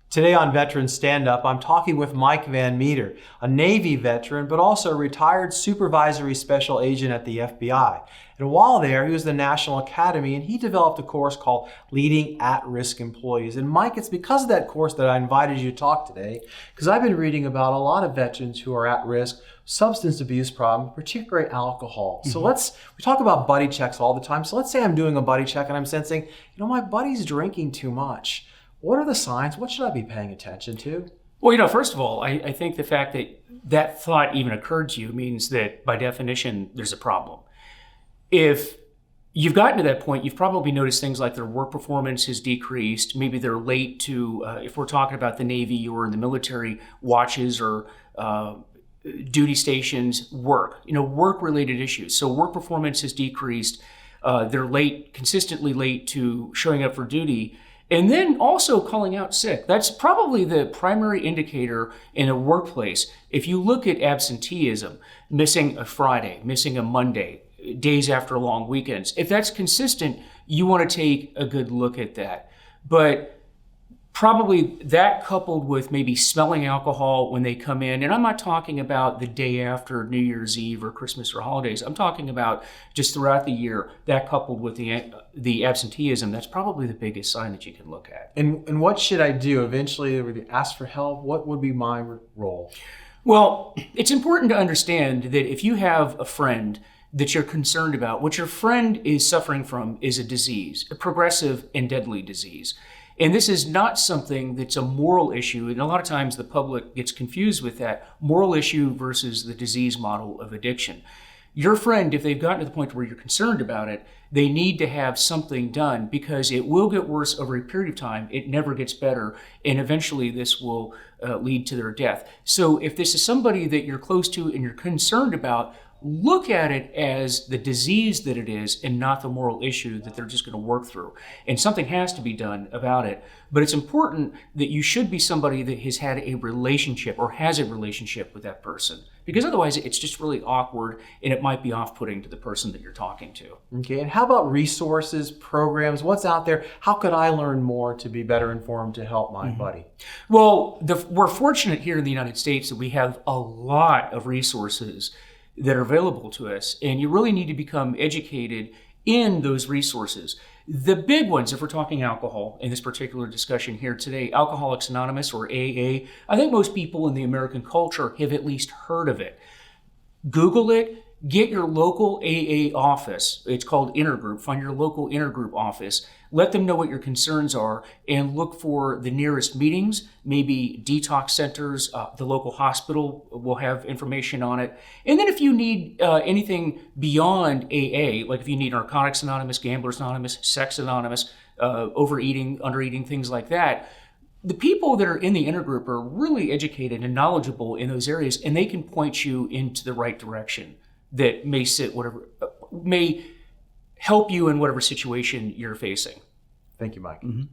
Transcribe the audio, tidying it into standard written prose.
Today on Veteran Stand Up, I'm talking with Mike VanMeter, a Navy veteran, but also a retired supervisory special agent at the FBI. And while there, he was in the National Academy and he developed a course called Leading At-Risk Employees. And Mike, it's because of that course that I invited you to talk today, because I've been reading about a lot of veterans who are at risk, substance abuse problem, particularly alcohol. So we talk about buddy checks all the time. So let's say I'm doing a buddy check and I'm sensing, my buddy's drinking too much. What are the signs? What should I be paying attention to? Well, first of all, I think the fact that that thought even occurred to you means that by definition, there's a problem. If you've gotten to that point, you've probably noticed things like their work performance has decreased. Maybe they're late to, if we're talking about the Navy or in the military, watches or duty stations, work-related issues. So work performance has decreased. They're late, consistently late to showing up for duty. And then also calling out sick. That's probably the primary indicator in a workplace. If you look at absenteeism, missing a Friday, missing a Monday, days after long weekends, if that's consistent, you want to take a good look at that. But probably that coupled with maybe smelling alcohol when they come in, and I'm not talking about the day after New Year's Eve or Christmas or holidays, I'm talking about just throughout the year, that coupled with the absenteeism, that's probably the biggest sign that you can look at. And what should I do? Eventually, would you ask for help? What would be my role? Well, it's important to understand that if you have a friend that you're concerned about, what your friend is suffering from is a disease, a progressive and deadly disease. And this is not something that's a moral issue. And a lot of times the public gets confused with that moral issue versus the disease model of addiction. Your friend, if they've gotten to the point where you're concerned about it, they need to have something done because it will get worse over a period of time. It never gets better. And eventually this will lead to their death. So if this is somebody that you're close to and you're concerned about, look at it as the disease that it is and not the moral issue that they're just going to work through. And something has to be done about it. But it's important that you should be somebody that has had a relationship or has a relationship with that person. Because otherwise it's just really awkward and it might be off-putting to the person that you're talking to. Okay, and how about resources, programs? What's out there? How could I learn more to be better informed to help my buddy? Well, we're fortunate here in the United States that we have a lot of resources that are available to us, and you really need to become educated in those resources. The big ones, if we're talking alcohol in this particular discussion here today, Alcoholics Anonymous or AA, I think most people in the American culture have at least heard of it. Google it, get your local AA office. It's called Intergroup. Find your local Intergroup office. Let them know what your concerns are and look for the nearest meetings, maybe detox centers. The local hospital will have information on it. And then if you need anything beyond AA, like if you need Narcotics Anonymous, Gamblers Anonymous, Sex Anonymous, overeating, undereating, things like that, the people that are in the intergroup are really educated and knowledgeable in those areas, and they can point you into the right direction that may help you in whatever situation you're facing. Thank you, Mike. Mm-hmm.